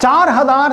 4000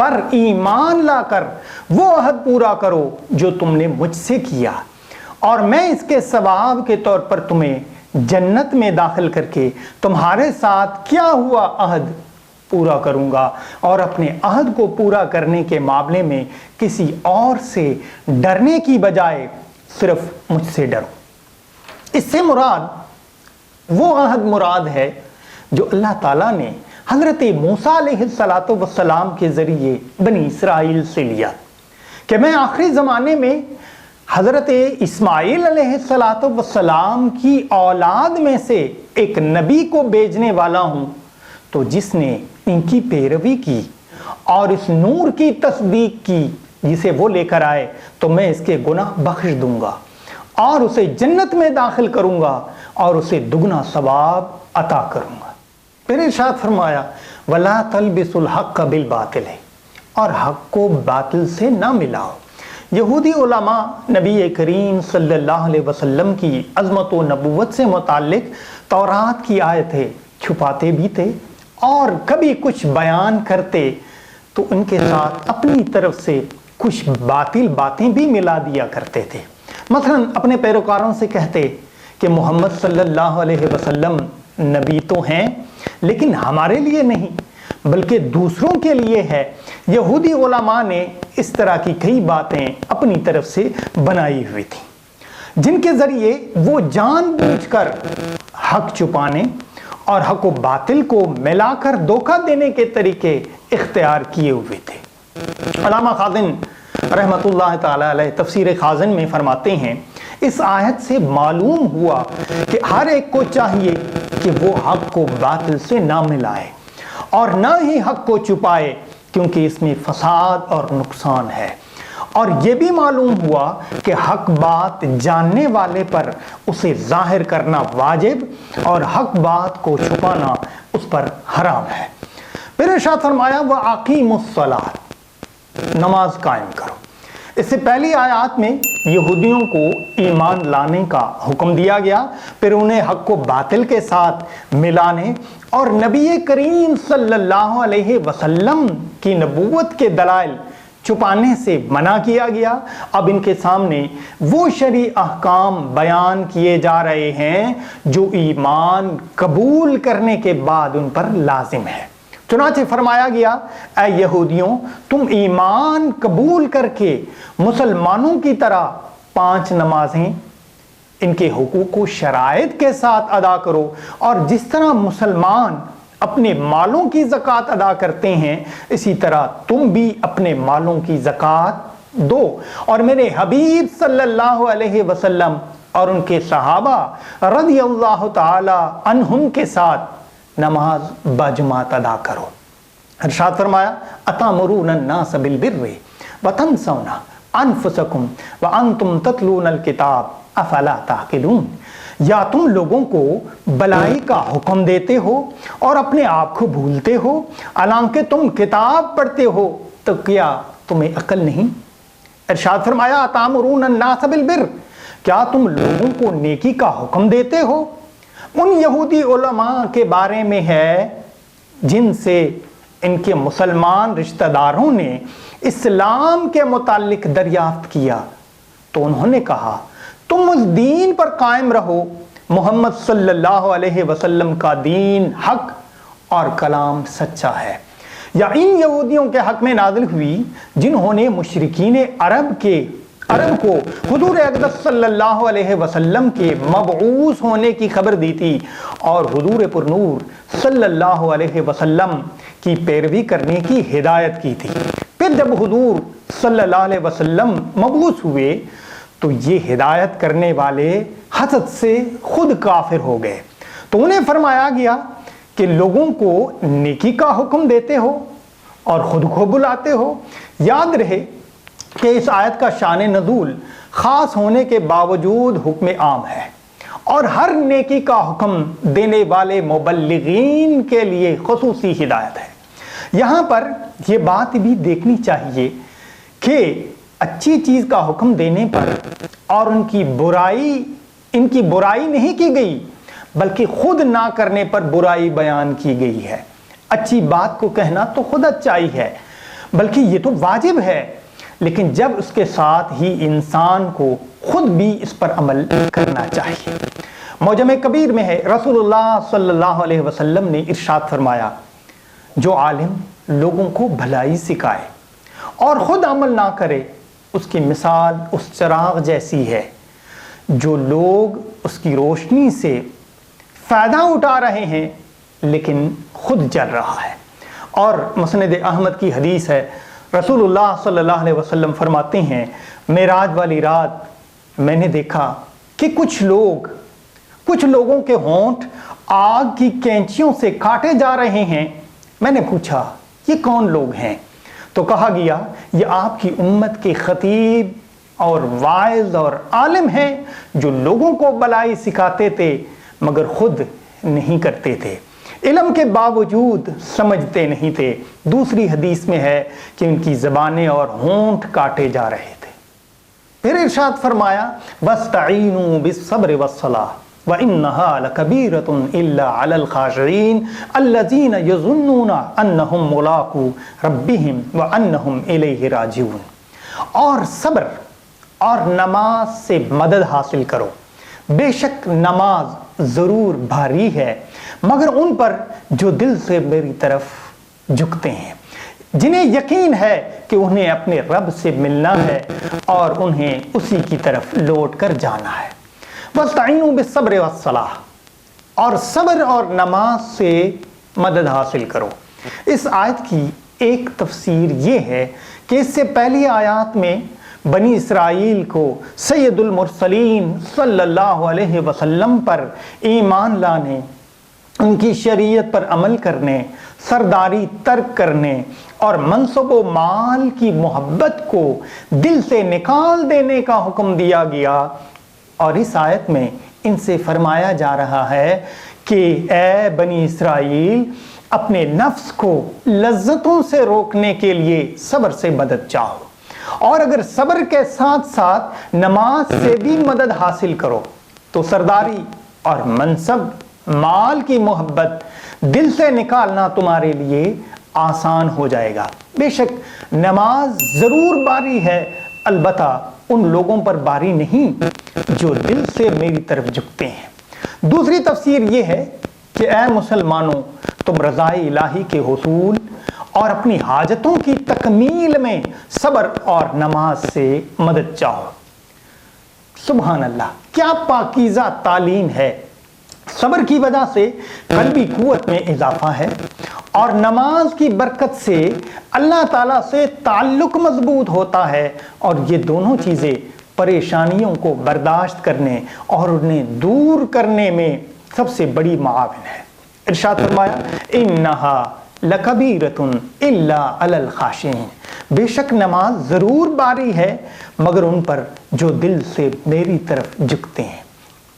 پر ایمان لا کر وہ عہد پورا کرو جو تم نے مجھ سے کیا، اور میں اس کے ثواب کے طور پر تمہیں جنت میں داخل کر کے تمہارے ساتھ کیا ہوا عہد پورا کروں گا، اور اپنے عہد کو پورا کرنے کے معاملے میں کسی اور سے ڈرنے کی بجائے صرف مجھ سے ڈرو۔ اس سے مراد وہ عہد مراد ہے جو اللہ تعالیٰ نے حضرت موسیٰ علیہ السلام کے ذریعے بنی اسرائیل سے لیا کہ میں آخری زمانے میں حضرت اسماعیل علیہ السلام کی اولاد میں سے ایک نبی کو بھیجنے والا ہوں، تو جس نے ان کی پیروی کی اور اس نور کی تصدیق کی جسے وہ لے کر آئے، تو میں اس کے گناہ بخش دوں گا اور اسے جنت میں داخل کروں گا اور اسے دگنا ثواب عطا کروں گا۔ پھر ارشاد فرمایا وَلَا تَلْبِسُوا الْحَقَّ بِالْبَاطِلِ، اور حق کو باطل سے نہ ملاؤ۔ یہودی علماء نبی کریم صلی اللہ علیہ وسلم کی عظمت و نبوت سے متعلق تورات کی آیتیں چھپاتے بھی تھے، اور کبھی کچھ بیان کرتے تو ان کے ساتھ اپنی طرف سے کچھ باطل باتیں بھی ملا دیا کرتے تھے۔ مثلا اپنے پیروکاروں سے کہتے کہ محمد صلی اللہ علیہ وسلم نبی تو ہیں لیکن ہمارے لیے نہیں بلکہ دوسروں کے لیے ہے۔ یہودی علماء نے اس طرح کی کئی باتیں اپنی طرف سے بنائی ہوئی تھیں جن کے ذریعے وہ جان بوجھ کر حق چھپانے اور حق و باطل کو ملا کر دھوکہ دینے کے طریقے اختیار کیے ہوئے تھے۔ علامہ خازن رحمت اللہ تعالی علیہ تفسیر خازن میں فرماتے ہیں اس آیت سے معلوم ہوا کہ ہر ایک کو چاہیے کہ وہ حق کو باطل سے نہ ملائے اور نہ ہی حق کو چھپائے، کیونکہ اس میں فساد اور نقصان ہے۔ اور یہ بھی معلوم ہوا کہ حق بات جاننے والے پر اسے ظاہر کرنا واجب اور حق بات کو چھپانا اس پر حرام ہے۔ پھر ارشاد فرمایا وَأَقِیمُوا الصَّلَاةَ، نماز قائم کرو۔ اس سے پہلی آیات میں یہودیوں کو ایمان لانے کا حکم دیا گیا، پھر انہیں حق کو باطل کے ساتھ ملانے اور نبی کریم صلی اللہ علیہ وسلم کی نبوت کے دلائل چھپانے سے منع کیا گیا۔ اب ان کے سامنے وہ شرعی احکام بیان کیے جا رہے ہیں جو ایمان قبول کرنے کے بعد ان پر لازم ہے۔ چنانچہ فرمایا گیا اے یہودیوں، تم ایمان قبول کر کے مسلمانوں کی طرح 5 نمازیں ان کے حقوق و شرائط کے ساتھ ادا کرو، اور جس طرح مسلمان اپنے مالوں کی زکوٰۃ ادا کرتے ہیں اسی طرح تم بھی اپنے مالوں کی زکوٰۃ دو، اور میرے حبیب صلی اللہ علیہ وسلم اور ان کے صحابہ رضی اللہ تعالی عنہم کے ساتھ نماز باجماعت ادا کرو۔ ارشاد فرمایا اتامرون الناس بالبر وتنسون انفسکم وانتم تتلون الکتاب افلا تعقلون، یا تم لوگوں کو بلائی کا حکم دیتے ہو اور اپنے آپ کو بھولتے ہو حالانکہ تم کتاب پڑھتے ہو، تو کیا تمہیں عقل نہیں؟ ارشاد فرمایا اتامرون الناس بالبر، کیا تم لوگوں کو نیکی کا حکم دیتے ہو؟ ان یہودی علماء کے بارے میں ہے جن سے ان کے مسلمان رشتہ داروں نے اسلام کے متعلق دریافت کیا، تو انہوں نے کہا تم اس دین پر قائم رہو، محمد صلی اللہ علیہ وسلم کا دین حق اور کلام سچا ہے۔ یا ان یہودیوں کے حق میں نازل ہوئی جنہوں نے مشرکین عرب کو حضور اقدس صلی اللہ علیہ وسلم کے مبعوث ہونے کی خبر دی تھی اور حضور پرنور صلی اللہ علیہ وسلم کی پیروی کرنے کی ہدایت کی تھی۔ پھر جب حضور صلی اللہ علیہ وسلم مبعوث ہوئے تو یہ ہدایت کرنے والے حسد سے خود کافر ہو گئے، تو انہیں فرمایا گیا کہ لوگوں کو نیکی کا حکم دیتے ہو اور خود کو بلاتے ہو۔ یاد رہے کہ اس آیت کا شان نزول خاص ہونے کے باوجود حکم عام ہے اور ہر نیکی کا حکم دینے والے مبلغین کے لیے خصوصی ہدایت ہے۔ یہاں پر یہ بات بھی دیکھنی چاہیے کہ اچھی چیز کا حکم دینے پر اور ان کی برائی نہیں کی گئی بلکہ خود نہ کرنے پر برائی بیان کی گئی ہے۔ اچھی بات کو کہنا تو خود اچائی ہے، بلکہ یہ تو واجب ہے، لیکن جب اس کے ساتھ ہی انسان کو خود بھی اس پر عمل کرنا چاہیے۔ معجم کبیر میں ہے، رسول اللہ صلی اللہ علیہ وسلم نے ارشاد فرمایا، جو عالم لوگوں کو بھلائی سکھائے اور خود عمل نہ کرے، اس کی مثال اس چراغ جیسی ہے جو لوگ اس کی روشنی سے فائدہ اٹھا رہے ہیں لیکن خود جل رہا ہے۔ اور مسند احمد کی حدیث ہے، رسول اللہ صلی اللہ علیہ وسلم فرماتے ہیں، معراج والی رات میں نے دیکھا کہ کچھ لوگوں کے ہونٹ آگ کی کینچیوں سے کاٹے جا رہے ہیں۔ میں نے پوچھا یہ کون لوگ ہیں؟ تو کہا گیا یہ آپ کی امت کے خطیب اور واعظ اور عالم ہیں جو لوگوں کو بلائی سکھاتے تھے مگر خود نہیں کرتے تھے، علم کے باوجود سمجھتے نہیں تھے۔ دوسری حدیث میں ہے کہ ان کی زبانیں اور ہونٹ کاٹے جا رہے تھے۔ پھر ارشاد فرمایا، وَاسْتَعِینُوا بِالصَّبْرِ وَالصَّلَاةِ وَإِنَّهَا لَكَبِیرَةٌ إِلَّا عَلَى الْخَاشِعِینَ الَّذِینَ يَظُنُّونَ أَنَّهُمْ مُلَاقُو رَبِّهِمْ وَأَنَّهُمْ إِلَیْهِ رَاجِعُونَ۔ اور صبر اور نماز سے مدد حاصل کرو، بے شک نماز ضرور بھاری ہے مگر ان پر جو دل سے میری طرف جھکتے ہیں، جنہیں یقین ہے کہ انہیں اپنے رب سے ملنا ہے اور انہیں اسی کی طرف لوٹ کر جانا ہے۔ وَاسْتَعِینُوا بِالصَّبْرِ وَالصَّلَاةِ، اور صبر اور نماز سے مدد حاصل کرو۔ اس آیت کی ایک تفسیر یہ ہے کہ اس سے پہلی آیات میں بنی اسرائیل کو سید المرسلین صلی اللہ علیہ وسلم پر ایمان لانے، ان کی شریعت پر عمل کرنے، سرداری ترک کرنے اور منصب و مال کی محبت کو دل سے نکال دینے کا حکم دیا گیا۔ اور اس آیت میں ان سے فرمایا جا رہا ہے کہ اے بنی اسرائیل، اپنے نفس کو لذتوں سے روکنے کے لیے صبر سے مدد چاہو، اور اگر صبر کے ساتھ ساتھ نماز سے بھی مدد حاصل کرو تو سرداری اور منصب مال کی محبت دل سے نکالنا تمہارے لیے آسان ہو جائے گا۔ بے شک نماز ضرور باری ہے، البتہ ان لوگوں پر باری نہیں جو دل سے میری طرف جھکتے ہیں۔ دوسری تفسیر یہ ہے کہ اے مسلمانوں، تم رضائے الہی کے حصول اور اپنی حاجتوں کی تکمیل میں صبر اور نماز سے مدد چاہو۔ سبحان اللہ، کیا پاکیزہ تعلیم ہے! صبر کی وجہ سے قلبی قوت میں اضافہ ہے اور نماز کی برکت سے اللہ تعالیٰ سے تعلق مضبوط ہوتا ہے، اور یہ دونوں چیزیں پریشانیوں کو برداشت کرنے اور انہیں دور کرنے میں سب سے بڑی معاون ہے۔ ارشاد فرمایا، اِنَّهَا لَكَبِیرَةٌ إِلَّا عَلَى الْخَاشِعِینَ، بے شک نماز ضرور باری ہے مگر ان پر جو دل سے میری طرف جھکتے ہیں۔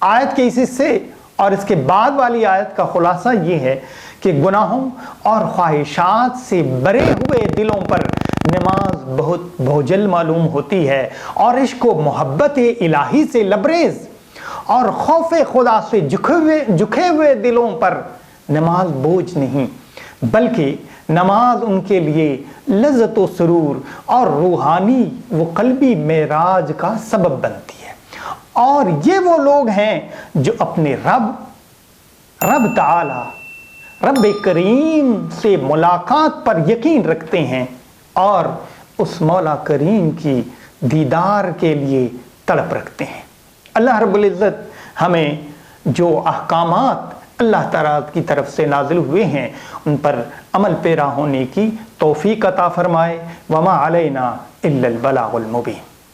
آیت کے اس حصے اور اس کے بعد والی آیت کا خلاصہ یہ ہے کہ گناہوں اور خواہشات سے بھرے ہوئے دلوں پر نماز بہت بوجھل معلوم ہوتی ہے، اور عشق و محبت الہی سے لبریز اور خوف خدا سے جھکے ہوئے دلوں پر نماز بوجھ نہیں، بلکہ نماز ان کے لیے لذت و سرور اور روحانی و قلبی معراج کا سبب بنتی ہے۔ اور یہ وہ لوگ ہیں جو اپنے رب تعالی، رب کریم سے ملاقات پر یقین رکھتے ہیں اور اس مولا کریم کی دیدار کے لیے تڑپ رکھتے ہیں۔ اللہ رب العزت ہمیں جو احکامات اللہ تعالیٰ کی طرف سے نازل ہوئے ہیں ان پر عمل پیرا ہونے کی توفیق عطا فرمائے۔ وما علینا الا البلاغ المبین۔